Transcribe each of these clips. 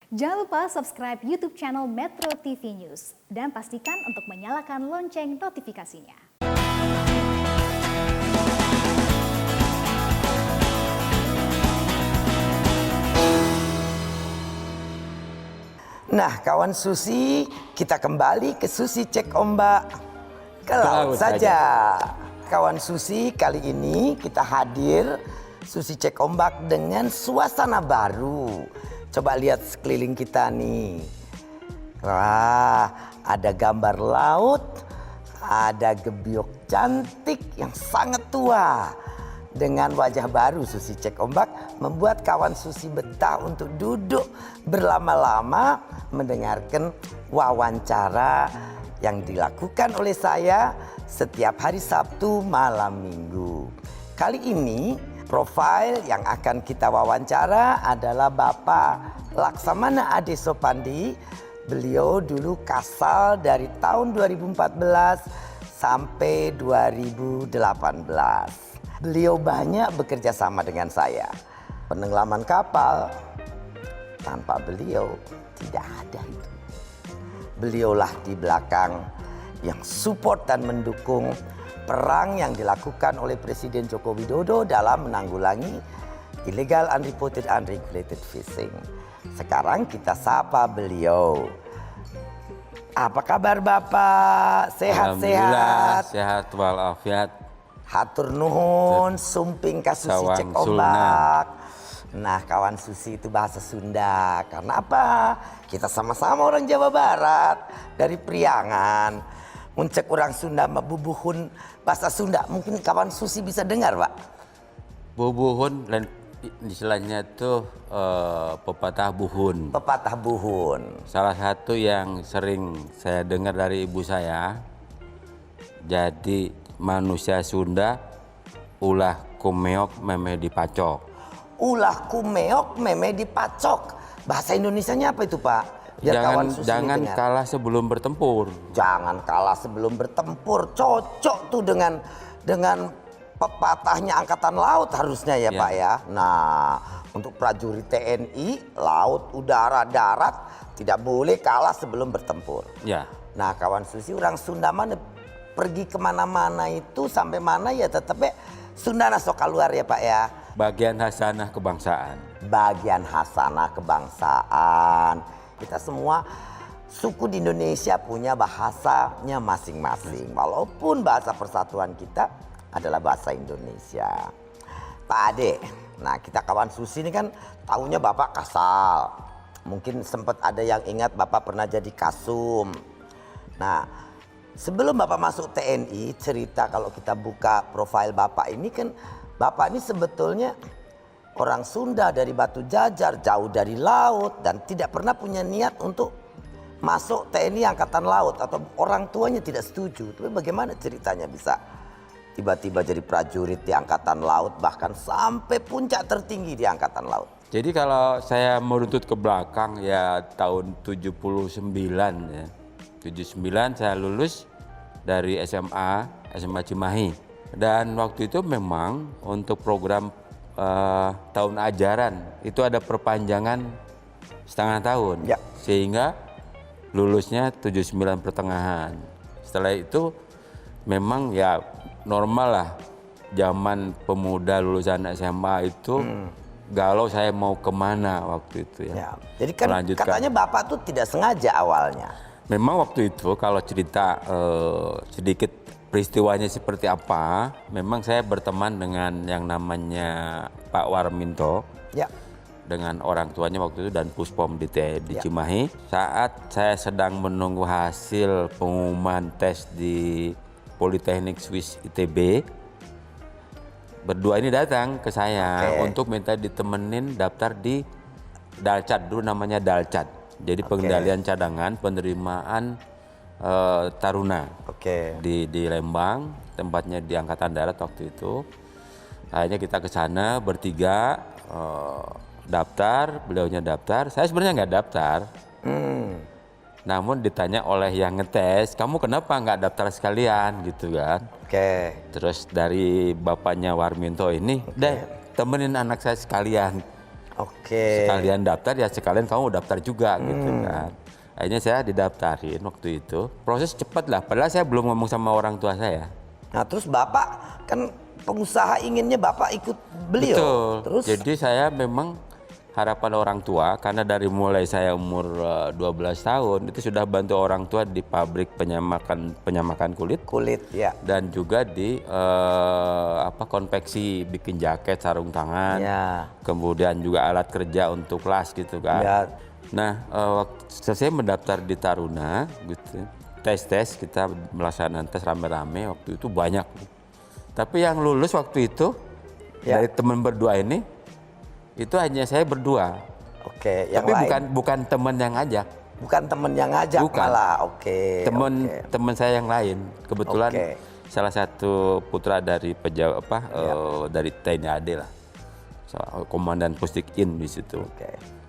Jangan lupa subscribe YouTube channel Metro TV News dan pastikan untuk menyalakan lonceng notifikasinya. Nah, kawan Susi, kita kembali ke Susi Cek Ombak ke laut saja. Kawan Susi, kali ini kita hadir Susi Cek Ombak dengan suasana baru. Coba lihat sekeliling kita nih. Wah, ada gambar laut, ada gebyok cantik yang sangat tua. Dengan wajah baru Susi Cek Ombak membuat kawan Susi betah untuk duduk berlama-lama mendengarkan wawancara yang dilakukan oleh saya setiap hari Sabtu malam Minggu. Kali ini profil yang akan kita wawancara adalah Bapak Laksamana Ade Sopandi. Beliau dulu Kasal dari tahun 2014 sampai 2018. Beliau banyak bekerja sama dengan saya. Penenggelaman kapal, tanpa beliau tidak ada itu. Beliaulah di belakang yang support dan mendukung perang yang dilakukan oleh Presiden Joko Widodo dalam menanggulangi illegal, unreported, unregulated fishing. Sekarang kita sapa beliau. Apa kabar Bapak? Sehat-sehat? Alhamdulillah, sehat walafiat. Hatur nuhun, sumping ka Susi Cek Ombak. Nah, kawan Susi itu bahasa Sunda. Karena apa? Kita sama-sama orang Jawa Barat. Dari Priangan. Muncek orang Sunda bubuhun bahasa Sunda. Mungkin kawan Susi bisa dengar, Pak. Bubuhun dan istilahnya itu pepatah buhun. Pepatah buhun. Salah satu yang sering saya dengar dari ibu saya. Jadi manusia Sunda ulah kumeok meme dipacok. Ulah kumeok meme dipacok. Bahasa Indonesianya apa itu, Pak? Biar Jangan kalah sebelum bertempur. Jangan kalah sebelum bertempur. Cocok tuh dengan pepatahnya Angkatan Laut harusnya ya, Pak ya. Nah, untuk prajurit TNI, laut, udara, darat tidak boleh kalah sebelum bertempur. Ya. Nah, kawan Susi orang Sunda mana pergi kemana-mana itu sampai mana ya tetapnya Sunda nasok keluar ya, Pak ya. Bagian hasanah kebangsaan. Bagian hasanah kebangsaan. Kita semua suku di Indonesia punya bahasanya masing-masing. Walaupun bahasa persatuan kita adalah bahasa Indonesia. Pak Ade, nah kita kawan Susi ini kan tahunya Bapak Kasal. Mungkin sempat ada yang ingat Bapak pernah jadi Kasum. Nah, sebelum Bapak masuk TNI, cerita kalau kita buka profil Bapak ini kan, Bapak ini sebetulnya orang Sunda dari Batu Jajar, jauh dari laut dan tidak pernah punya niat untuk masuk TNI Angkatan Laut atau orang tuanya tidak setuju. Tapi bagaimana ceritanya bisa tiba-tiba jadi prajurit di Angkatan Laut bahkan sampai puncak tertinggi di Angkatan Laut? Jadi kalau saya meruntut ke belakang ya tahun 79 ya. 79 saya lulus dari SMA Cimahi. Dan waktu itu memang untuk program tahun ajaran itu ada perpanjangan setengah tahun. Ya. Sehingga lulusnya 79 pertengahan. Setelah itu memang ya normal lah zaman pemuda lulusan SMA itu galau saya mau kemana waktu itu ya. Jadi kan katanya Bapak tuh tidak sengaja awalnya. Memang waktu itu kalau cerita sedikit peristiwanya seperti apa, memang saya berteman dengan yang namanya Pak Warminto. Ya. Dengan orang tuanya waktu itu dan Puspom di Cimahi. Saat saya sedang menunggu hasil pengumuman tes di Politeknik Swiss ITB, berdua ini datang ke saya untuk minta ditemenin daftar di Dalcat, dulu namanya Dalcat. Jadi pengendalian cadangan, penerimaan Taruna di Lembang, tempatnya di Angkatan Darat waktu itu. Akhirnya kita ke sana bertiga, daftar, beliaunya daftar. Saya sebenarnya nggak daftar. Namun ditanya oleh yang ngetes, kamu kenapa nggak daftar sekalian gitu kan? Terus dari bapaknya Warminto ini, temenin anak saya sekalian. Oke. Sekalian daftar ya sekalian kamu daftar juga gitu kan. Akhirnya saya didaftarin waktu itu. Proses cepat lah, padahal saya belum ngomong sama orang tua saya. Nah terus Bapak kan pengusaha, inginnya Bapak ikut beliau. Betul. Terus? Jadi saya memang harapan orang tua, karena dari mulai saya umur 12 tahun itu sudah bantu orang tua di pabrik penyamakan kulit. Kulit ya. Dan juga di konveksi, bikin jaket, sarung tangan. Ya. Kemudian juga alat kerja untuk las gitu kan. Ya. Nah, waktu saya mendaftar di Taruna gitu. Tes kita melaksanakan tes rame-rame waktu itu banyak. Tapi yang lulus waktu itu dari teman berdua ini itu hanya saya berdua. Oke, yang tapi lain? bukan teman yang ngajak. Bukan teman yang ngajak malah. Oke. Teman saya yang lain. Kebetulan salah satu putra dari dari TNI AD lah. Komandan Pusdik-In di situ.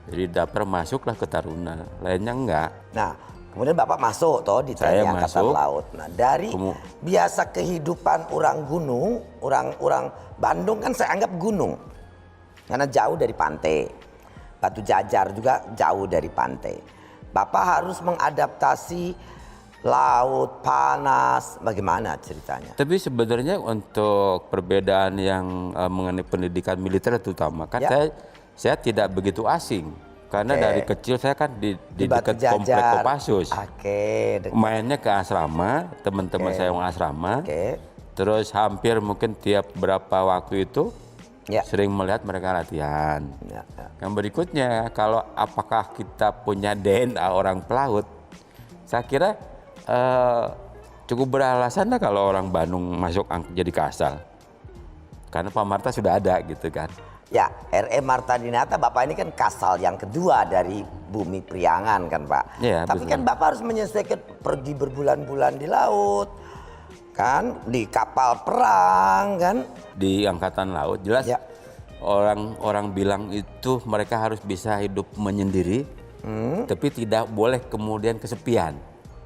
Jadi daftar masuklah ke Taruna. Lainnya enggak. Nah, kemudian Bapak masuk toh di TNI Angkatan Laut. Nah, dari biasa kehidupan orang gunung, orang Bandung kan saya anggap gunung. Karena jauh dari pantai. Batu Jajar juga jauh dari pantai. Bapak harus mengadaptasi laut, panas, bagaimana ceritanya? Tapi sebenarnya untuk perbedaan yang mengenai pendidikan militer terutama, kan saya tidak begitu asing. Karena dari kecil saya kan di dekat komplek Kopassus. Mainnya ke asrama, teman-teman saya yang asrama. Terus hampir mungkin tiap berapa waktu itu sering melihat mereka latihan. Yang berikutnya, kalau apakah kita punya DNA orang pelaut, saya kira cukup beralasan lah kalau orang Bandung masuk jadi Kasal. Karena Pak Marta sudah ada gitu kan. Ya, R.E. Marta Dinata, Bapak ini kan Kasal yang kedua dari Bumi Priangan kan Pak. Ya, tapi kan Bapak harus menyelesaikan pergi berbulan-bulan di laut. Kan di kapal perang kan, di Angkatan Laut jelas orang bilang itu mereka harus bisa hidup menyendiri, tapi tidak boleh kemudian kesepian,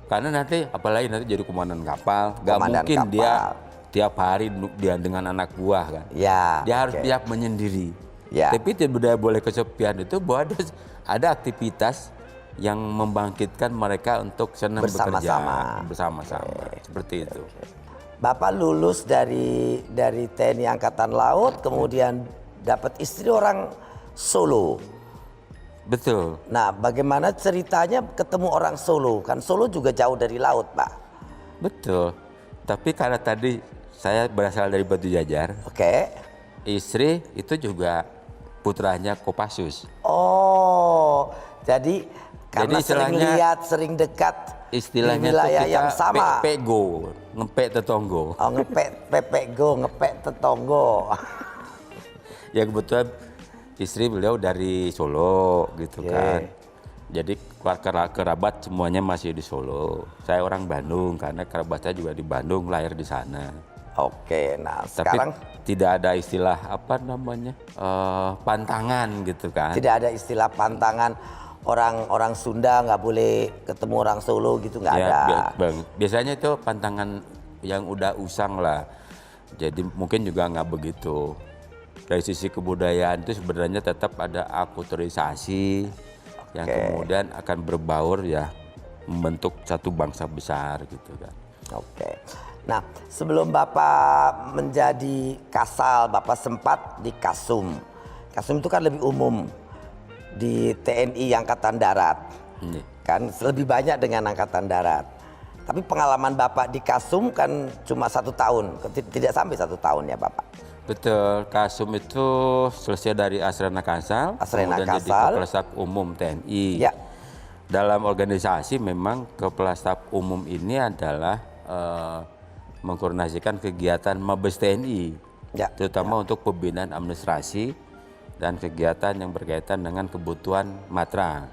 karena nanti apalagi nanti jadi komandan kapal, nggak mungkin dia tiap hari dia dengan anak buah kan, dia harus siap menyendiri, tapi tidak boleh kesepian. Itu bahwa ada aktivitas yang membangkitkan mereka untuk senang bekerja bersama-sama seperti itu. Bapak lulus dari TNI Angkatan Laut, kemudian dapat istri orang Solo. Betul. Nah, bagaimana ceritanya ketemu orang Solo? Kan Solo juga jauh dari laut, Pak. Betul. Tapi karena tadi saya berasal dari Batu Jajar. Istri itu juga putranya Kopassus. Oh, jadi karena sering lihat, sering dekat. Istilahnya di wilayah yang sama. Pepego, ngepek tetonggo. Oh, ngepek tetonggo. Ya kebetulan istri beliau dari Solo gitu kan. Jadi kerabat semuanya masih di Solo. Saya orang Bandung karena kerabat saya juga di Bandung, lahir di sana. Nah tapi sekarang tidak ada istilah pantangan gitu kan. Tidak ada istilah pantangan. Orang Sunda nggak boleh ketemu orang Solo gitu, nggak ada. Biasanya itu pantangan yang udah usang lah. Jadi mungkin juga nggak begitu. Dari sisi kebudayaan itu sebenarnya tetap ada akulturisasi yang kemudian akan berbaur ya membentuk satu bangsa besar gitu kan. Nah sebelum Bapak menjadi Kasal, Bapak sempat di Kasum. Kasum itu kan lebih umum di TNI Angkatan Darat, kan lebih banyak dengan Angkatan Darat. Tapi pengalaman Bapak di Kasum kan cuma 1 tahun, tidak sampai 1 tahun ya Bapak. Betul, Kasum itu selesai dari Asrena Kasal, kemudian jadi Kepala Staf Umum TNI. Dalam organisasi memang Kepala Staf Umum ini adalah mengkoordinasikan kegiatan Mabes TNI, terutama untuk pembinaan administrasi dan kegiatan yang berkaitan dengan kebutuhan matra.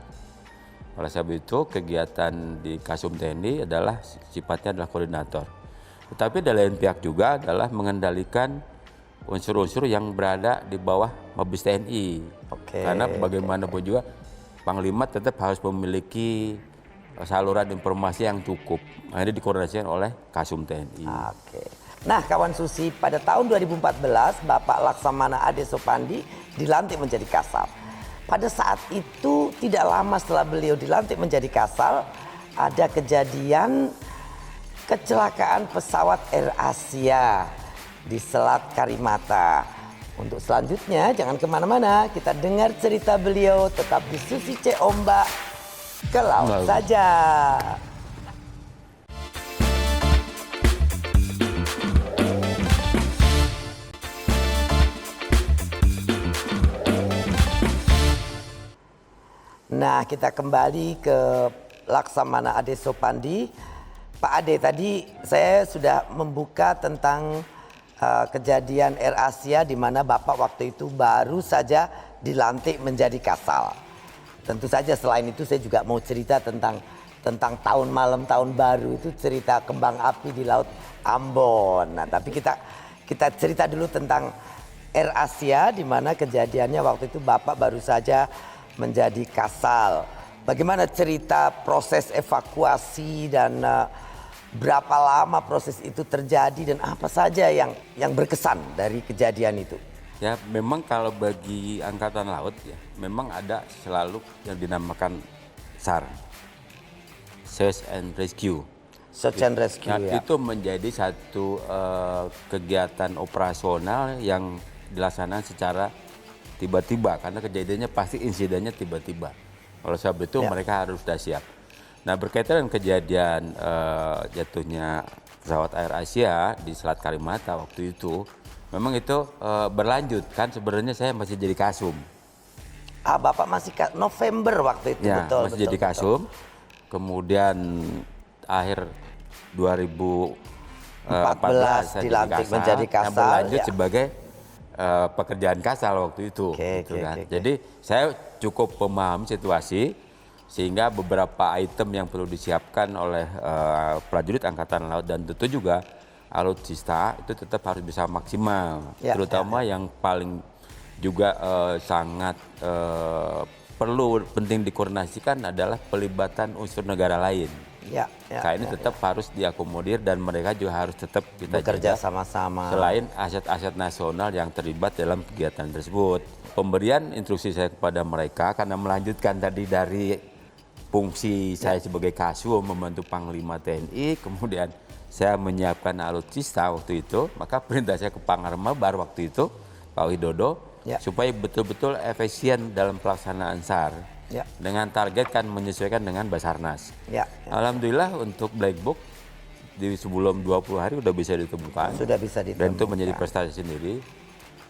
Oleh sebab itu kegiatan di Kasum TNI adalah sifatnya adalah koordinator. Tetapi dari lain pihak juga adalah mengendalikan unsur-unsur yang berada di bawah Mabes TNI. Karena bagaimanapun juga Panglima tetap harus memiliki saluran informasi yang cukup. Ini dikoordinasikan oleh Kasum TNI. Nah kawan Susi, pada tahun 2014 Bapak Laksamana Ade Sopandi dilantik menjadi Kasal. pada saat itu tidak lama setelah beliau dilantik menjadi Kasal, ada kejadian kecelakaan pesawat AirAsia di Selat Karimata. Untuk selanjutnya jangan kemana-mana, kita dengar cerita beliau tetap di Susi Cek Ombak, ke laut saja. Nah, kita kembali ke Laksamana Ade Sopandi. Pak Ade, tadi saya sudah membuka tentang kejadian AirAsia di mana Bapak waktu itu baru saja dilantik menjadi Kasal. Tentu saja selain itu saya juga mau cerita tentang tahun malam tahun baru, itu cerita kembang api di Laut Ambon. Nah, tapi kita cerita dulu tentang AirAsia di mana kejadiannya waktu itu Bapak baru saja menjadi Kasal. Bagaimana cerita proses evakuasi dan berapa lama proses itu terjadi dan apa saja yang berkesan dari kejadian itu? Ya, memang kalau bagi Angkatan Laut ya, memang ada selalu yang dinamakan SAR, Search and Rescue. Search and Rescue, nah, ya. Itu menjadi satu kegiatan operasional yang dilaksanakan secara tiba-tiba karena kejadiannya pasti insidennya tiba-tiba. Oleh sebab itu mereka harus sudah siap. Nah, berkaitan dengan kejadian jatuhnya pesawat AirAsia di Selat Karimata waktu itu, memang itu berlanjut kan sebenarnya saya masih jadi kasum. Bapak masih November waktu itu, ya, betul. Masih jadi kasum. Kemudian akhir 2014 dilantik menjadi Kasal. Berlanjut sebagai pekerjaan Kasal waktu itu. Jadi saya cukup paham situasi sehingga beberapa item yang perlu disiapkan oleh prajurit Angkatan Laut dan tentu juga alutsista itu tetap harus bisa maksimal. Terutama yang paling juga sangat penting dikoordinasikan adalah pelibatan unsur negara lain. Ini tetap harus diakomodir dan mereka juga harus tetap kita bekerja jaga sama-sama. Selain aset-aset nasional yang terlibat dalam kegiatan tersebut. Pemberian instruksi saya kepada mereka karena melanjutkan tadi dari fungsi saya sebagai Kasum membantu Panglima TNI, kemudian saya menyiapkan alutsista waktu itu, maka perintah saya ke Panglima baru waktu itu, Pak Widodo, supaya betul-betul efisien dalam pelaksanaan SAR. Dengan target kan menyesuaikan dengan Basarnas. Alhamdulillah untuk Black Book di sebelum 20 hari sudah bisa ditemukan. Sudah bisa ditemukan. Dan itu menjadi prestasi sendiri.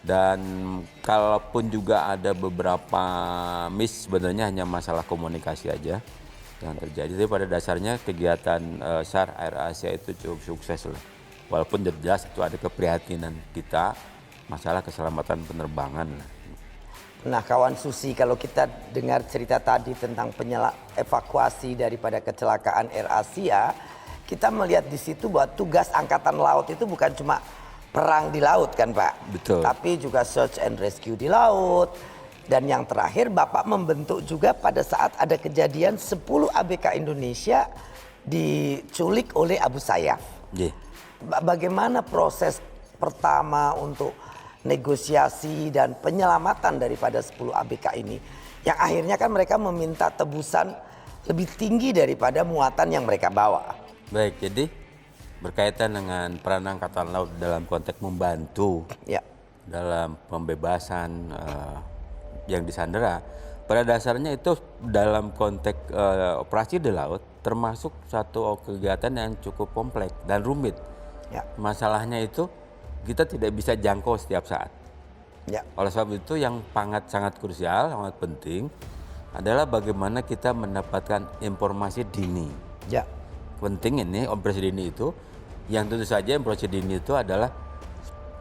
Dan kalaupun juga ada beberapa miss, sebenarnya hanya masalah komunikasi aja yang terjadi. Tapi pada dasarnya kegiatan SAR AirAsia itu cukup sukses lah. Walaupun jelas itu ada keprihatinan kita masalah keselamatan penerbangan lah. Nah, kawan Susi, kalau kita dengar cerita tadi tentang evakuasi daripada kecelakaan AirAsia, kita melihat di situ bahwa tugas Angkatan Laut itu bukan cuma perang di laut kan Pak? Betul. Tapi juga search and rescue di laut. Dan yang terakhir Bapak membentuk juga pada saat ada kejadian 10 ABK Indonesia diculik oleh Abu Sayyaf. Bagaimana proses pertama untuk negosiasi dan penyelamatan daripada 10 ABK ini? Yang akhirnya kan mereka meminta tebusan lebih tinggi daripada muatan yang mereka bawa. Baik, jadi berkaitan dengan peran Angkatan Laut dalam konteks membantu dalam pembebasan yang disandera, pada dasarnya itu dalam konteks operasi di laut termasuk satu kegiatan yang cukup kompleks dan rumit. Masalahnya itu kita tidak bisa jangkau setiap saat. Oleh sebab itu yang sangat krusial, sangat penting adalah bagaimana kita mendapatkan informasi dini. Penting ini operasi dini itu. Yang tentu saja informasi dini itu adalah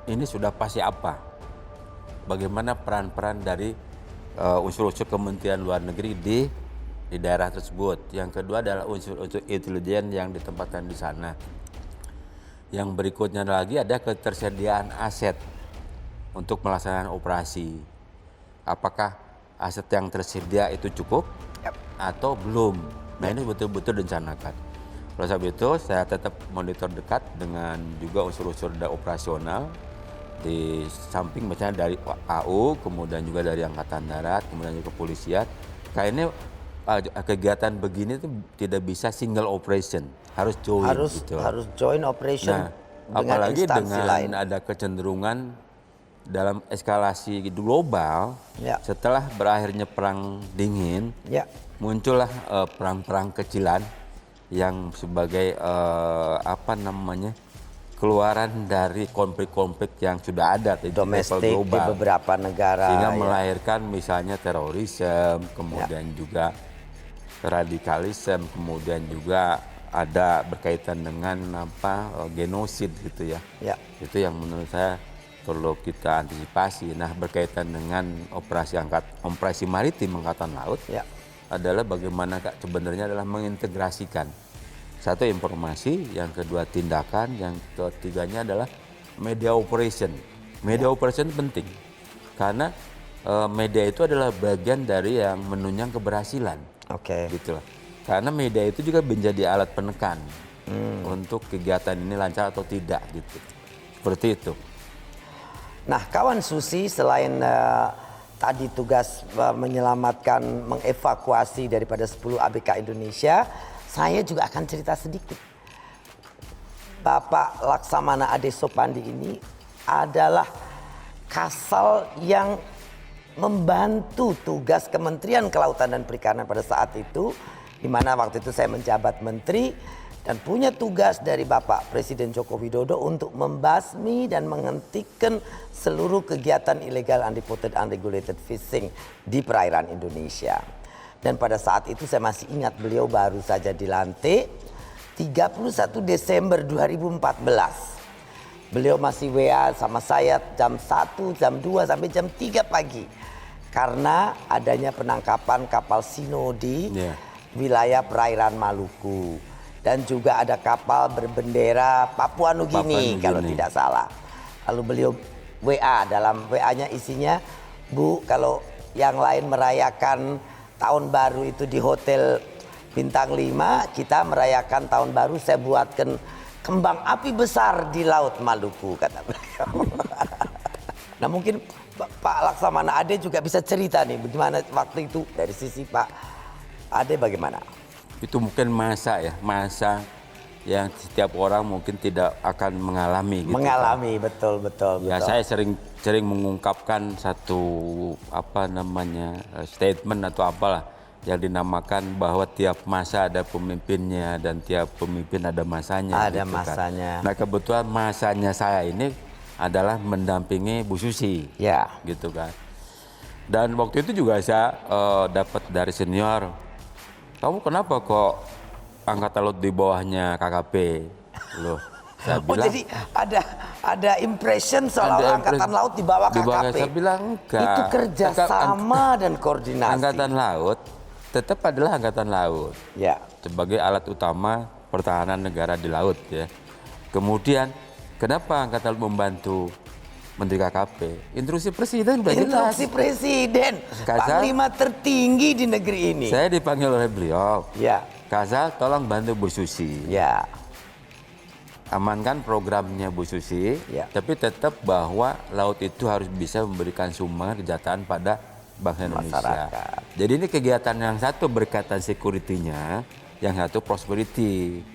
ini sudah pasti apa, bagaimana peran-peran dari unsur-unsur Kementerian Luar Negeri di daerah tersebut. Yang kedua adalah unsur-unsur intelijen yang ditempatkan di sana. Yang berikutnya lagi ada ketersediaan aset untuk melaksanakan operasi. Apakah aset yang tersedia itu cukup atau belum? Nah ini betul-betul direncanakan. Oleh sebab itu saya tetap monitor dekat dengan juga unsur-unsur operasional di samping misalnya dari AU, kemudian juga dari Angkatan Darat, kemudian juga kepolisian. Kayaknya kegiatan begini tuh tidak bisa single operation, harus join gitu. Harus join operation Nah, dengan apalagi instansi dengan lain. ada kecenderungan dalam eskalasi global, setelah berakhirnya perang dingin, muncullah perang-perang kecilan yang sebagai keluaran dari konflik-konflik yang sudah ada di domestik level global di beberapa negara, sehingga melahirkan misalnya terorisme, kemudian juga radikalisme, kemudian juga ada berkaitan dengan genosid gitu ya. Itu yang menurut saya perlu kita antisipasi. Nah, berkaitan dengan operasi maritim Angkatan Laut adalah bagaimana sebenarnya adalah mengintegrasikan satu informasi, yang kedua tindakan, yang ketiganya adalah media operation. Media operation penting karena media itu adalah bagian dari yang menunjang keberhasilan. Gitulah. Karena media itu juga menjadi alat penekan untuk kegiatan ini lancar atau tidak gitu. Seperti itu. Nah, kawan Susi, selain tadi tugas menyelamatkan, mengevakuasi daripada 10 ABK Indonesia, saya juga akan cerita sedikit. Bapak Laksamana Ade Sopandi ini adalah Kasal yang membantu tugas Kementerian Kelautan dan Perikanan pada saat itu, di mana waktu itu saya menjabat menteri dan punya tugas dari Bapak Presiden Joko Widodo untuk membasmi dan menghentikan seluruh kegiatan ilegal unreported unregulated fishing di perairan Indonesia. Dan pada saat itu saya masih ingat beliau baru saja dilantik 31 Desember 2014. Beliau masih WA sama saya jam 1, jam 2 sampai jam 3 pagi. Karena adanya penangkapan kapal Sino di wilayah perairan Maluku. Dan juga ada kapal berbendera Papua Nugini kalau tidak salah. Lalu beliau WA, dalam WA-nya isinya, Bu, kalau yang lain merayakan tahun baru itu di hotel bintang 5, kita merayakan tahun baru, saya buatkan kembang api besar di Laut Maluku, kata beliau. Nah, mungkin Pak Laksamana Ade juga bisa cerita nih bagaimana waktu itu dari sisi Pak Ade bagaimana? Itu mungkin masa yang setiap orang mungkin tidak akan mengalami gitu. Mengalami, betul. Ya, saya sering mengungkapkan satu statement atau apalah yang dinamakan bahwa tiap masa ada pemimpinnya dan tiap pemimpin ada masanya. Ada gitu masanya. Kan. Nah, kebetulan masanya saya ini adalah mendampingi Bu Susi. Gitu kan. Dan waktu itu juga saya dapat dari senior, kamu kenapa kok Angkatan Laut di bawahnya KKP? Loh, saya bilang, jadi ada impression seolah-olah Angkatan Laut di bawah KKP. Saya bilang enggak. Itu kerjasama dan koordinasi. Angkatan Laut tetap adalah Angkatan Laut. Sebagai alat utama pertahanan negara di laut ya. Kemudian kenapa Angkatan Laut membantu Menteri KKP? Instruksi Presiden sudah jelas. Instruksi Presiden, Panglima tertinggi di negeri ini. Saya dipanggil oleh beliau. Kasal, tolong bantu Bu Susi. Amankan programnya Bu Susi, tapi tetap bahwa laut itu harus bisa memberikan sumber kesejahteraan pada bangsa Indonesia. Masyarakat. Jadi ini kegiatan yang satu berkaitan security-nya, yang satu prosperity.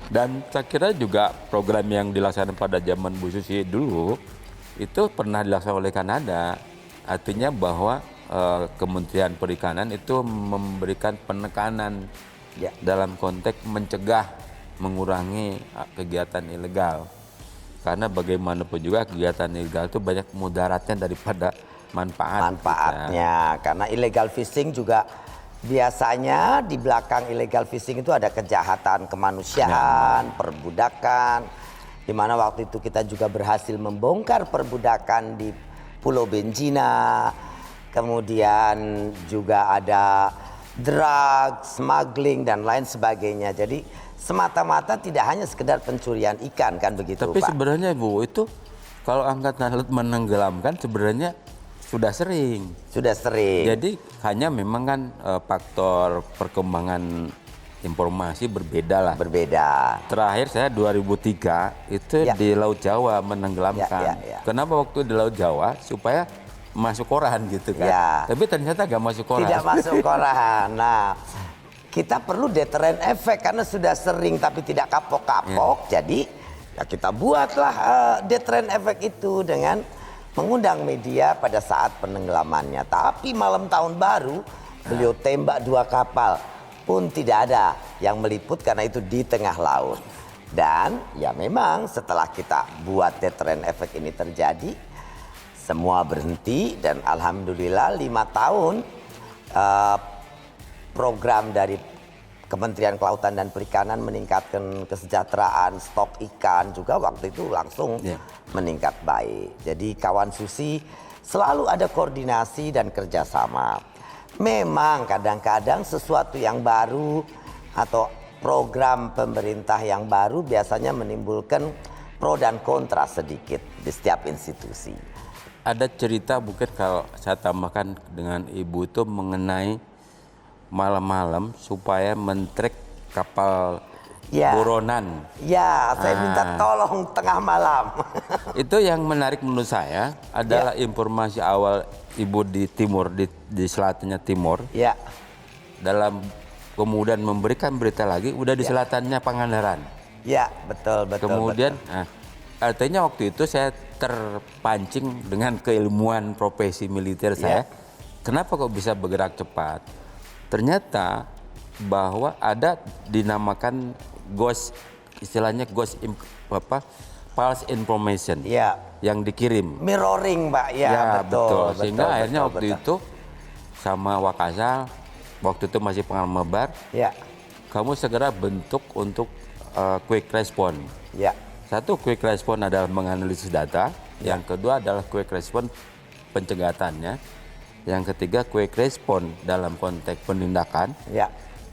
Dan saya kira juga program yang dilaksanakan pada zaman Bu Susi dulu itu pernah dilaksanakan oleh Kanada. Artinya bahwa Kementerian Perikanan itu memberikan penekanan dalam konteks mencegah, mengurangi kegiatan ilegal. Karena bagaimanapun juga kegiatan ilegal itu banyak mudaratnya daripada manfaatnya. Karena illegal fishing juga biasanya di belakang illegal fishing itu ada kejahatan kemanusiaan, perbudakan. Di mana waktu itu kita juga berhasil membongkar perbudakan di Pulau Benjina. Kemudian juga ada drugs, smuggling dan lain sebagainya. Jadi semata-mata tidak hanya sekedar pencurian ikan kan begitu, Tapi Pak? sebenarnya Bu, itu kalau Angkatan Laut menenggelamkan sebenarnya sudah sering. Sudah sering. Jadi hanya memang kan faktor perkembangan informasi berbeda lah. Berbeda. Terakhir saya 2003 itu di Laut Jawa menenggelamkan. Kenapa waktu di Laut Jawa? Supaya masuk koran gitu kan. Tapi ternyata gak masuk koran. Tidak masuk koran. Nah, kita perlu deteren efek karena sudah sering tapi tidak kapok-kapok. Jadi ya kita buatlah deteren efek itu dengan mengundang media pada saat penenggelamannya. Tapi malam tahun baru beliau tembak 2 kapal pun tidak ada yang meliput karena itu di tengah laut. Dan ya memang setelah kita buat deteren efek ini terjadi, semua berhenti dan alhamdulillah 5 tahun program dari Kementerian Kelautan dan Perikanan meningkatkan kesejahteraan stok ikan juga waktu itu langsung meningkat baik. Jadi kawan Susi selalu ada koordinasi dan kerjasama. Memang kadang-kadang sesuatu yang baru atau program pemerintah yang baru biasanya menimbulkan pro dan kontra sedikit di setiap institusi. Ada cerita mungkin kalau saya tambahkan dengan Ibu itu mengenai malam-malam supaya men-track kapal buronan. Ya, saya minta tolong tengah malam. Itu yang menarik menurut saya adalah informasi awal Ibu di timur, di selatannya timur. Ya. Dalam kemudian memberikan berita lagi, udah di selatannya Pangandaran. Ya, betul. Kemudian, artinya waktu itu saya terpancing dengan keilmuan profesi militer saya. Kenapa kok bisa bergerak cepat? Ternyata bahwa ada dinamakan ghost, istilahnya false information yang dikirim. Mirroring, Pak. Ya, betul. Sehingga akhirnya waktu itu sama Wakasal, waktu itu masih Pangandaran, kamu segera bentuk untuk quick response. Satu, quick response adalah menganalisis data. Yang kedua adalah quick response pencegatannya. Yang ketiga, quick response dalam konteks penindakan.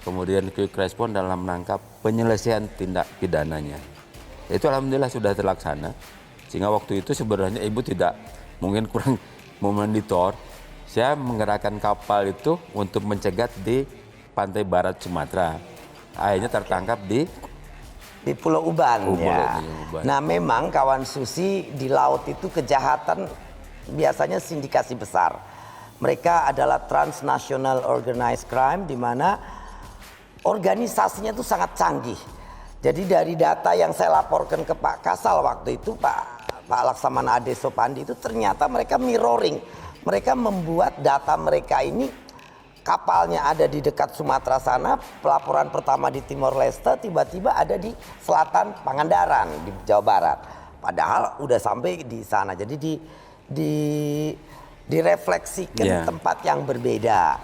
Kemudian quick response dalam rangka penyelesaian tindak pidananya. Itu alhamdulillah sudah terlaksana. Sehingga waktu itu sebenarnya Ibu tidak, mungkin kurang memonitor. Saya menggerakkan kapal itu untuk mencegat di pantai barat Sumatera. Akhirnya tertangkap di Pulau Uban. Nah, memang kawan Susi di laut itu kejahatan biasanya sindikasi besar. Mereka adalah transnational organized crime di mana organisasinya itu sangat canggih. Jadi dari data yang saya laporkan ke Pak Kasal waktu itu, Pak Laksamana Ade Sopandi, itu ternyata mereka mirroring. Mereka membuat data mereka ini, kapalnya ada di dekat Sumatera sana, pelaporan pertama di Timor Leste, tiba-tiba ada di selatan Pangandaran di Jawa Barat. Padahal udah sampai di sana. Jadi direfleksikan tempat yang berbeda.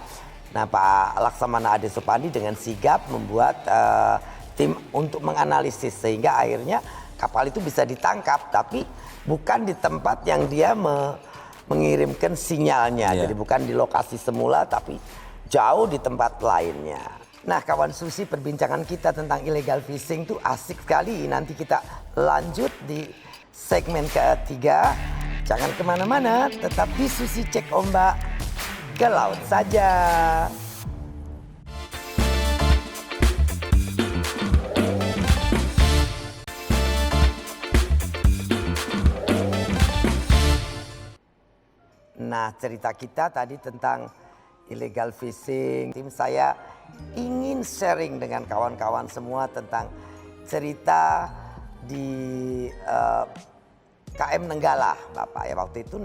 Nah, Pak Laksamana Ade Sopandi dengan sigap membuat tim untuk menganalisis sehingga akhirnya kapal itu bisa ditangkap, tapi bukan di tempat yang dia mengirimkan sinyalnya. Jadi bukan di lokasi semula, tapi jauh di tempat lainnya. Nah, kawan Susi, perbincangan kita tentang illegal fishing itu asik sekali. Nanti kita lanjut di segmen ketiga. Jangan kemana-mana, tetap di Susi Cek Ombak, ke laut saja. Nah, cerita kita tadi tentang illegal fishing. Tim saya ingin sharing dengan kawan-kawan semua tentang cerita di KM Nenggala, Bapak ya. Waktu itu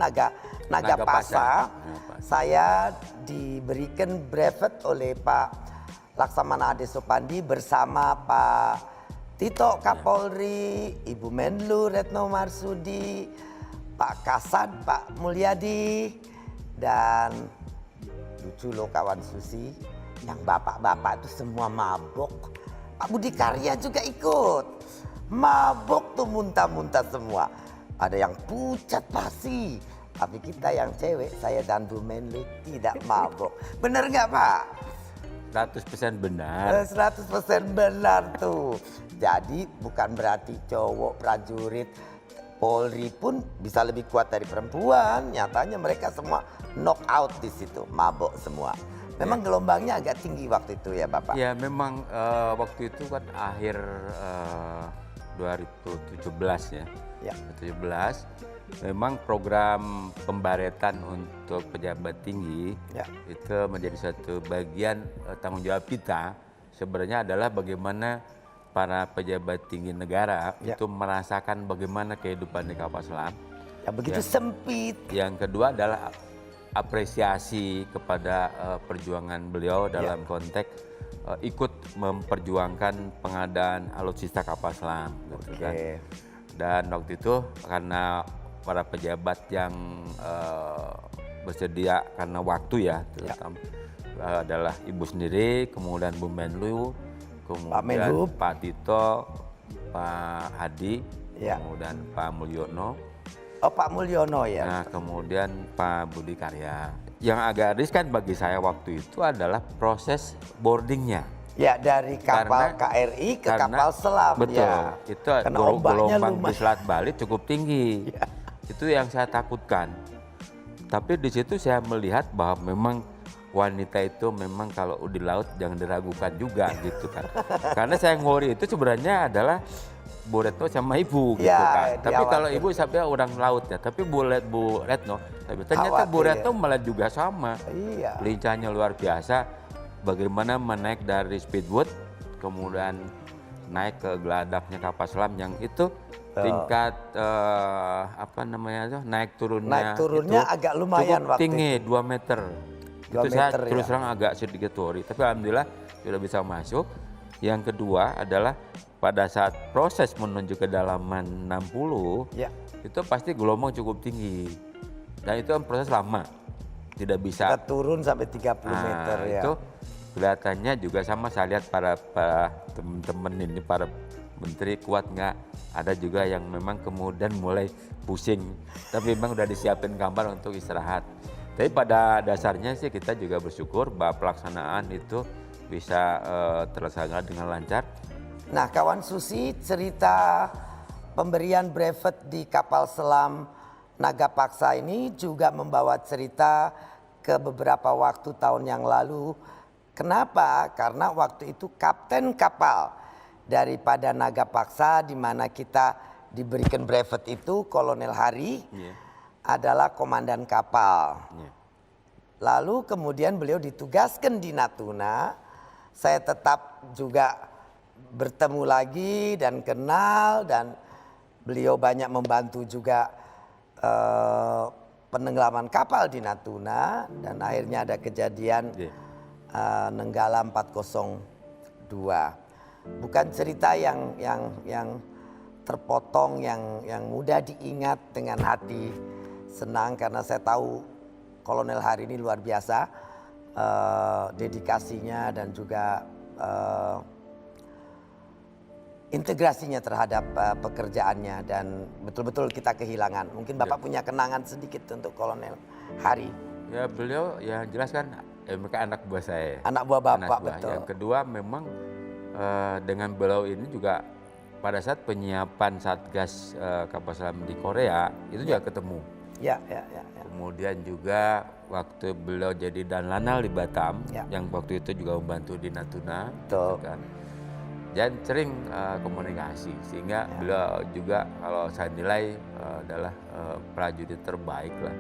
Nagapasa. Saya diberikan brevet oleh Pak Laksamana Ade Sopandi bersama Pak Tito Kapolri, Ibu Menlu Retno Marsudi, Pak Kasad, Pak Mulyadi, dan lucu loh kawan Susi, yang bapak-bapak itu semua mabok. Pak Budi Karya juga ikut. Mabok tuh muntah-muntah semua. Ada yang pucat pasti. Tapi kita yang cewek, saya dan Bu Menlu tidak mabok. Bener nggak Pak? 100% benar. 100% benar tuh. Jadi bukan berarti cowok prajurit Polri pun bisa lebih kuat dari perempuan. Nyatanya mereka semua knock out di situ, mabok semua. Memang gelombangnya agak tinggi waktu itu ya Bapak? Ya memang waktu itu kan akhir 2017 ya. Ya. 2017 memang program pembaretan untuk pejabat tinggi itu menjadi satu bagian tanggung jawab kita. Sebenarnya adalah bagaimana para pejabat tinggi negara itu merasakan bagaimana kehidupan di kapal selam. Ya begitu sempit. Yang kedua adalah apresiasi kepada perjuangan beliau dalam konteks ikut memperjuangkan pengadaan alutsista kapal selam, gitu kan. Dan waktu itu karena para pejabat yang bersedia karena waktu ya, terutama adalah Ibu sendiri, kemudian Bu Menlu, kemudian Pak Tito, Pak Hadi, kemudian Pak Mulyono. Oh Pak Mulyono ya. Nah kemudian Pak Budi Karya. Yang agak riskan bagi saya waktu itu adalah proses boardingnya. Ya dari kapal KRI ke kapal selam. Betul, ya. Itu gelombang di Selat Bali cukup tinggi. Itu yang saya takutkan. Tapi di situ saya melihat bahwa memang wanita itu memang kalau di laut jangan diragukan juga gitu kan. Karena saya ngori itu sebenarnya adalah Bu Retno sama Ibu gitu kan. Tapi kalau Ibu sampai orang laut ya, tapi Bu Retno, tapi ternyata Bu Retno malah juga sama. Lincahnya luar biasa. Bagaimana menaik dari speedboat, kemudian naik ke geladaknya kapal selam yang itu tingkat apa namanya itu naik turunnya itu agak lumayan cukup tinggi waktu 2 meter. Itu saya terus terang agak sedikit worry, tapi alhamdulillah sudah bisa masuk. Yang kedua adalah pada saat proses menuju kedalaman 60 itu pasti gelombang cukup tinggi dan itu kan proses lama, tidak bisa kita turun sampai 30 meter ya. Itu kelihatannya juga sama, saya lihat para teman-teman ini, para menteri kuat nggak, ada juga yang memang kemudian mulai pusing, tapi memang udah disiapin kamar untuk istirahat. Tapi pada dasarnya sih kita juga bersyukur bahwa pelaksanaan itu bisa terlaksana dengan lancar. Nah kawan Susi, cerita pemberian brevet di kapal selam Nagapaksa ini juga membawa cerita ke beberapa waktu tahun yang lalu. Kenapa? Karena waktu itu kapten kapal daripada Nagapaksa di mana kita diberikan brevet itu, Kolonel Hari adalah komandan kapal. Lalu kemudian beliau ditugaskan di Natuna. Saya tetap juga bertemu lagi dan kenal, dan beliau banyak membantu juga penenggelaman kapal di Natuna, dan akhirnya ada kejadian Nenggala 402. Bukan cerita yang terpotong, yang mudah diingat dengan hati senang, karena saya tahu Kolonel Hari ini luar biasa dedikasinya dan juga integrasinya terhadap pekerjaannya, dan betul-betul kita kehilangan. Mungkin Bapak punya kenangan sedikit untuk Kolonel Hari. Ya beliau ya jelas kan mereka anak buah saya. Anak buah Bapak, betul. Yang kedua memang dengan beliau ini juga pada saat penyiapan Satgas kapal selam di Korea itu juga ketemu. Ya. Kemudian juga waktu beliau jadi Danlanal di Batam, yang waktu itu juga membantu di Natuna. Betul. Gitu kan. Dan sering komunikasi, sehingga beliau juga kalau saya nilai adalah prajurit terbaik lah.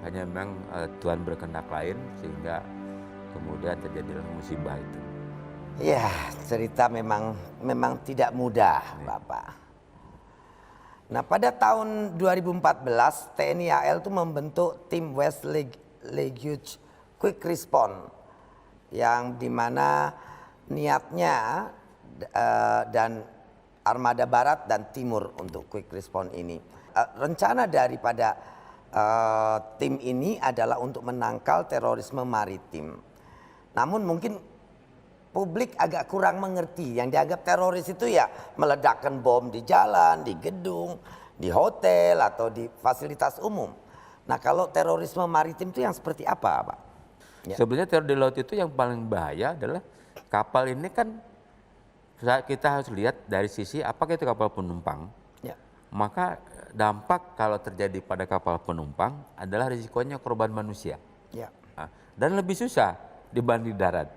Hanya memang Tuhan berkehendak lain sehingga kemudian terjadilah musibah itu. Ya, cerita memang tidak mudah, Bapak. Nah, pada tahun 2014 TNI AL itu membentuk tim West Leguage Quick Response, yang dimana niatnya dan Armada Barat dan Timur untuk Quick Response ini. Rencana daripada tim ini adalah untuk menangkal terorisme maritim. Namun mungkin publik agak kurang mengerti. Yang dianggap teroris itu ya meledakkan bom di jalan, di gedung, di hotel, atau di fasilitas umum. Nah kalau terorisme maritim itu yang seperti apa, Pak? Sebenarnya teror di laut itu yang paling bahaya adalah kapal ini kan kita harus lihat dari sisi apakah itu kapal penumpang. Maka dampak kalau terjadi pada kapal penumpang adalah risikonya korban manusia. Dan lebih susah dibanding darat.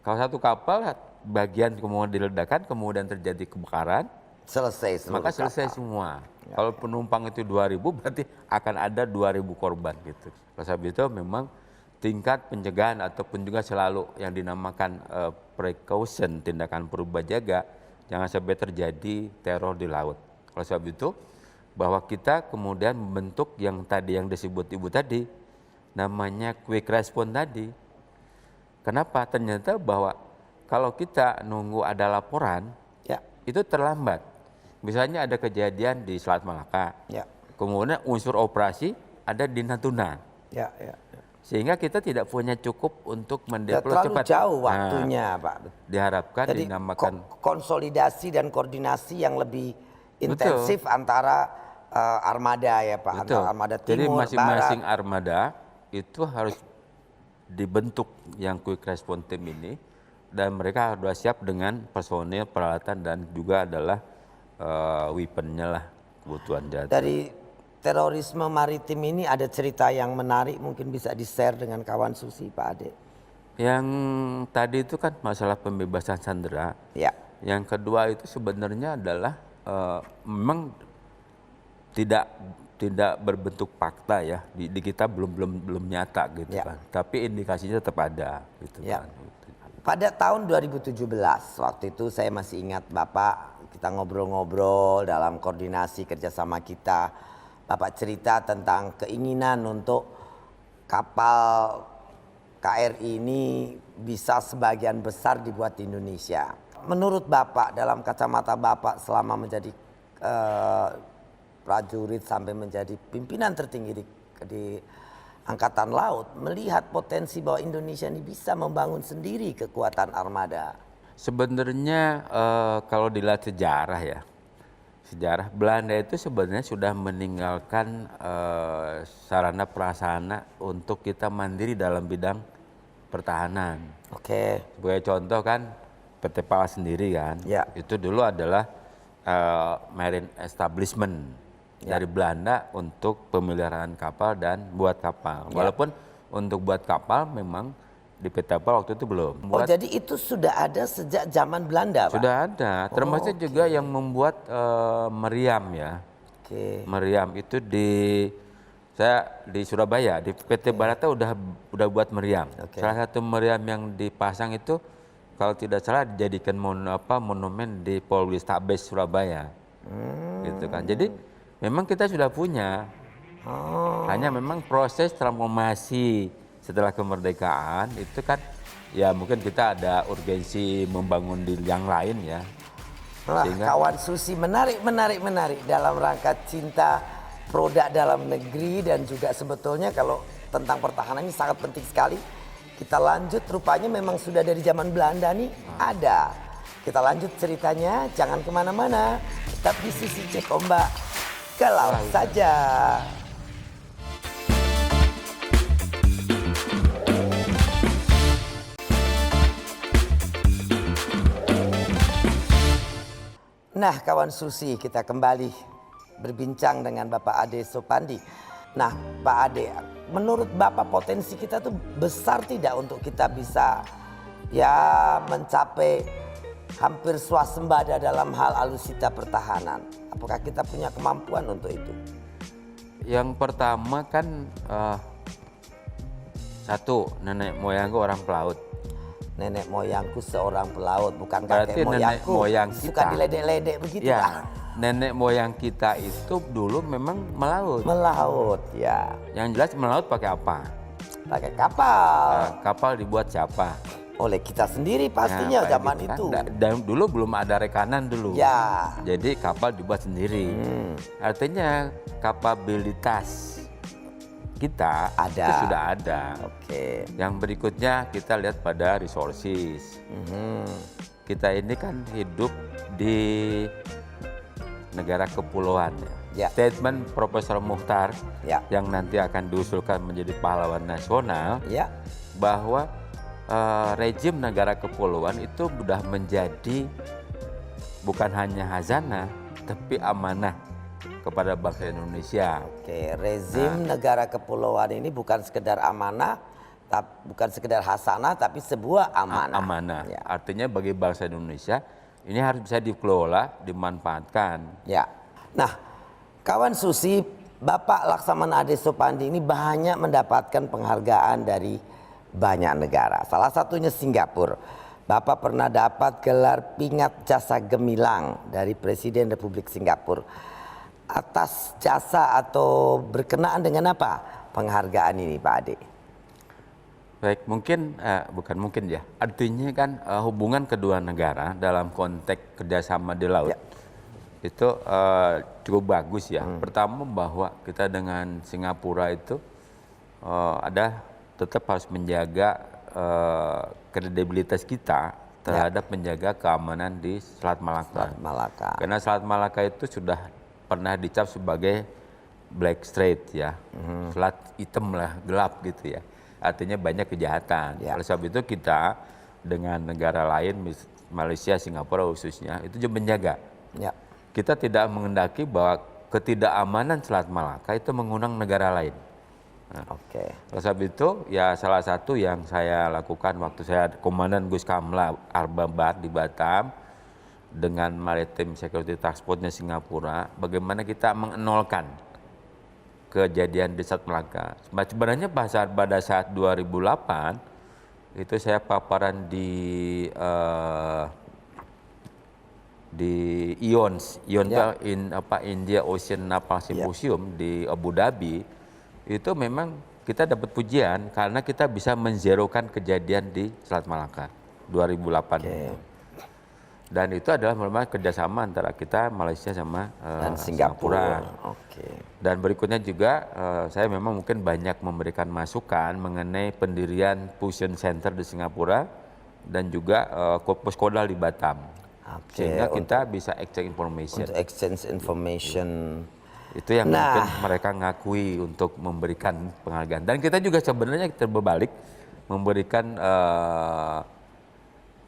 Kalau satu kapal bagian kemudian diledakkan, kemudian terjadi kebakaran, selesai seluruh maka selesai kapal. semua. Ya, kalau penumpang itu 2.000 berarti akan ada 2.000 korban gitu. Oleh sebab itu memang tingkat pencegahan ataupun juga selalu yang dinamakan precaution, tindakan purbajaga, jangan sampai terjadi teror di laut. Oleh sebab itu bahwa kita kemudian membentuk yang tadi yang disebut Ibu tadi, namanya quick response tadi. Kenapa? Ternyata bahwa kalau kita nunggu ada laporan, ya, itu terlambat. Misalnya ada kejadian di Selat Malaka, ya, kemudian unsur operasi ada di Natuna. ya, ya. Sehingga kita tidak punya cukup untuk Ya, mendevelop terlalu cepat. jauh waktunya, Pak. Diharapkan Jadi dinamakan konsolidasi dan koordinasi yang lebih intensif antara armada ya Pak, betul. antara armada Jadi timur, masing-masing barat. armada itu harus dibentuk yang quick response team ini, dan mereka harus siap dengan personil, peralatan, dan juga adalah weaponnya lah, kebutuhan jatuh. Dari terorisme maritim ini ada cerita yang menarik mungkin bisa di-share dengan kawan Susi, Pak Ade. Yang tadi itu kan masalah pembebasan sandera. Ya. Yang kedua itu sebenarnya adalah memang tidak berbentuk fakta ya, di kita belum nyata gitu ya, kan. Tapi indikasinya tetap ada gitu ya, kan. Pada tahun 2017 waktu itu saya masih ingat Bapak, kita ngobrol-ngobrol dalam koordinasi kerjasama kita. Bapak cerita tentang keinginan untuk kapal KRI ini bisa sebagian besar dibuat di Indonesia. Menurut Bapak, dalam kacamata Bapak selama menjadi prajurit sampai menjadi pimpinan tertinggi di Angkatan Laut, melihat potensi bahwa Indonesia ini bisa membangun sendiri kekuatan armada. Sebenarnya kalau dilihat sejarah ya, sejarah Belanda itu sebenarnya sudah meninggalkan sarana prasarana untuk kita mandiri dalam bidang pertahanan. Oke. Sebagai contoh kan PT PAL sendiri kan, ya, itu dulu adalah marine establishment dari Belanda untuk pemeliharaan kapal dan buat kapal. Walaupun untuk buat kapal memang di PT PAL waktu itu belum. Jadi itu sudah ada sejak zaman Belanda, Pak? Sudah ada, termasuk juga yang membuat meriam ya. Meriam itu saya di Surabaya, di PT Barata udah buat meriam. Salah satu meriam yang dipasang itu kalau tidak salah dijadikan monumen di Polrestabes Surabaya. Gitu kan. Jadi memang kita sudah punya. Hanya memang proses transformasi setelah kemerdekaan itu kan ya mungkin kita ada urgensi membangun di yang lain ya. Kawan Susi, menarik dalam rangka cinta produk dalam negeri, dan juga sebetulnya kalau tentang pertahanan ini sangat penting sekali. Kita lanjut, rupanya memang sudah dari zaman Belanda nih ada. Kita lanjut ceritanya, jangan kemana-mana, tetap di Susi Cek Ombak ke laut saja. Nah, kawan Susi, kita kembali berbincang dengan Bapak Ade Sopandi. Nah, Pak Ade, menurut Bapak potensi kita tuh besar tidak untuk kita bisa ya mencapai hampir swasembada dalam hal alutsista pertahanan? Apakah kita punya kemampuan untuk itu? Yang pertama kan satu, nenek moyangku orang pelaut. Nenek moyangku seorang pelaut, bukan berarti kakek moyangku. Nenek moyang kita. Suka diledek-ledek begitu ya, Pak. Nenek moyang kita itu dulu memang melaut. Melaut, ya. Yang jelas melaut pakai apa? Pakai kapal. Kapal dibuat siapa? Oleh kita sendiri pastinya zaman gitu itu. Kan? Dan dulu belum ada rekanan dulu. Ya. Jadi kapal dibuat sendiri. Artinya kapabilitas kita ada. Itu sudah ada. Oke. Yang berikutnya kita lihat pada resources. Kita ini kan hidup di negara kepulauan. Ya. Statement Profesor Mukhtar yang nanti akan diusulkan menjadi pahlawan nasional, bahwa rejim negara kepulauan itu sudah menjadi bukan hanya hazanah, tapi amanah kepada bangsa Indonesia. Oke, rezim negara kepulauan ini bukan sekedar amanah, bukan sekedar hasanah tapi sebuah amanah. Amanah. Ya. Artinya bagi bangsa Indonesia ini harus bisa dikelola, dimanfaatkan. Ya. Nah, kawan Susi, Bapak Laksamana Ade Supandi ini banyak mendapatkan penghargaan dari banyak negara. Salah satunya Singapura. Bapak pernah dapat gelar Pingat Jasa Gemilang dari Presiden Republik Singapura. Atas jasa atau berkenaan dengan apa penghargaan ini, Pak Ade? Baik, bukan mungkin ya. Artinya kan hubungan kedua negara dalam konteks kerjasama di laut itu cukup bagus ya. Pertama bahwa kita dengan Singapura itu tetap harus menjaga kredibilitas kita terhadap menjaga keamanan di Selat Malaka. Karena Selat Malaka itu sudah pernah dicap sebagai black strait ya, selat hitam lah, gelap gitu ya. Artinya banyak kejahatan. Oleh sebab itu kita dengan negara lain, Malaysia, Singapura khususnya, itu juga menjaga. Kita tidak mengendaki bahwa ketidakamanan Selat Malaka itu mengundang negara lain. Oleh sebab itu, ya salah satu yang saya lakukan waktu saya Komandan Gus Kamla Arbabat di Batam dengan Maritime Security Task Force-nya Singapura, bagaimana kita mengenolkan kejadian di Selat Malaka. Sebenarnya pada saat 2008 itu saya paparan di India Ocean Naval Symposium di Abu Dhabi. Itu memang kita dapat pujian karena kita bisa menzerokan kejadian di Selat Malaka 2008. Dan itu adalah memang kerjasama antara kita, Malaysia sama dan Singapura. Dan berikutnya juga saya memang mungkin banyak memberikan masukan mengenai pendirian Fusion Center di Singapura dan juga Puskodal di Batam. Sehingga kita bisa exchange information. Untuk exchange information. Itu yang mungkin mereka ngakui untuk memberikan penghargaan. Dan kita juga sebenarnya berbalik memberikan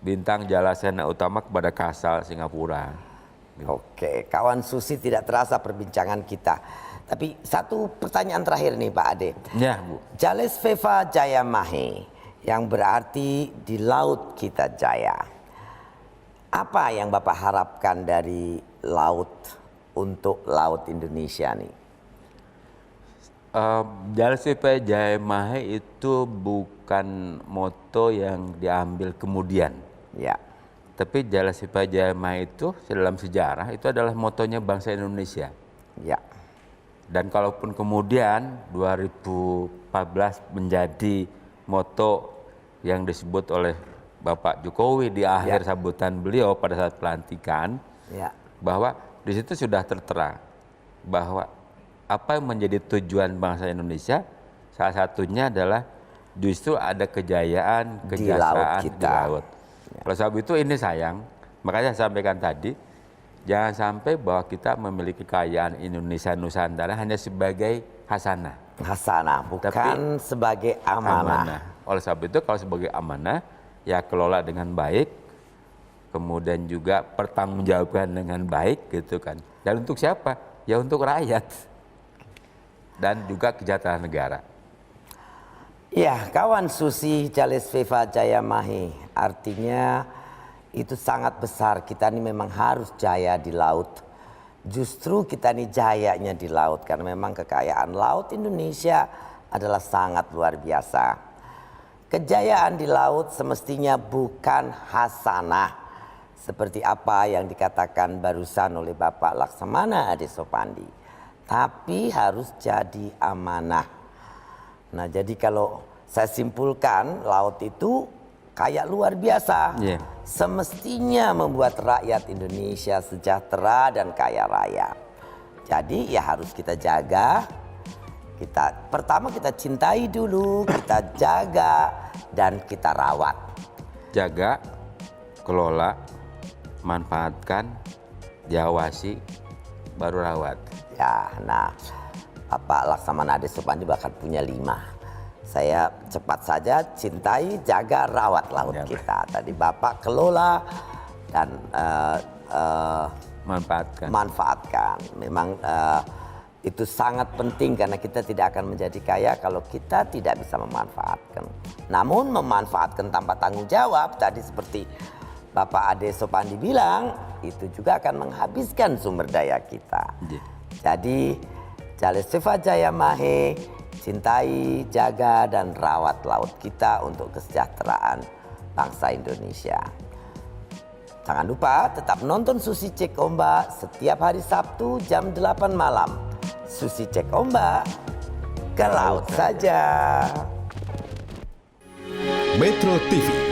bintang Jalasena Utama kepada Kasal Singapura. Kawan Susi, tidak terasa perbincangan kita. Tapi satu pertanyaan terakhir nih Pak Ade. Ya, Bu. Jales Veva Jaya Mahe yang berarti di laut kita jaya. Apa yang Bapak harapkan dari laut untuk laut Indonesia nih? Jales Veva Jaya Mahe itu bukan moto yang diambil kemudian. Tapi Jales Veva Jaya Mahe itu dalam sejarah itu adalah motonya bangsa Indonesia. Dan kalaupun kemudian 2014 menjadi moto yang disebut oleh Bapak Jokowi di akhir sambutan beliau pada saat pelantikan, bahwa di situ sudah tertera bahwa apa yang menjadi tujuan bangsa Indonesia salah satunya adalah justru ada kejayaan, kejahteraan di laut. Oleh sebab itu ini sayang, makanya saya sampaikan tadi, jangan sampai bahwa kita memiliki kekayaan Indonesia Nusantara hanya sebagai hasanah. Bukan tapi sebagai amanah. Oleh sebab itu kalau sebagai amanah, ya kelola dengan baik, kemudian juga pertanggungjawabkan dengan baik gitu kan. Dan untuk siapa? Ya untuk rakyat. Dan juga kesejahteraan negara. Ya, kawan Susi Jales Veva Jaya Mahe, artinya itu sangat besar. Kita ini memang harus jaya di laut. Justru kita ini jayanya di laut karena memang kekayaan laut Indonesia adalah sangat luar biasa. Kejayaan di laut semestinya bukan hasanah seperti apa yang dikatakan barusan oleh Bapak Laksamana Ade Supandi, tapi harus jadi amanah. Nah, jadi kalau saya simpulkan, laut itu kayak luar biasa. Semestinya membuat rakyat Indonesia sejahtera dan kaya raya. Jadi ya harus kita jaga. Pertama kita cintai dulu, kita jaga dan kita rawat. Jaga, kelola, manfaatkan, diawasi, baru rawat. Ya, nah Bapak Laksamana Ade Supandi bahkan punya 5. Saya cepat saja, cintai, jaga, rawat laut kita. Tadi Bapak kelola dan manfaatkan. Memang Itu sangat penting karena kita tidak akan menjadi kaya kalau kita tidak bisa memanfaatkan. Namun memanfaatkan tanpa tanggung jawab tadi seperti Bapak Ade Sopandi bilang, itu juga akan menghabiskan sumber daya kita. Jadi Jale Siva Jaya Mahe, cintai, jaga dan rawat laut kita untuk kesejahteraan bangsa Indonesia. Jangan lupa tetap nonton Susi Cek Ombak setiap hari Sabtu jam 8 malam. Susi Cek Ombak, ke laut saja. Metro TV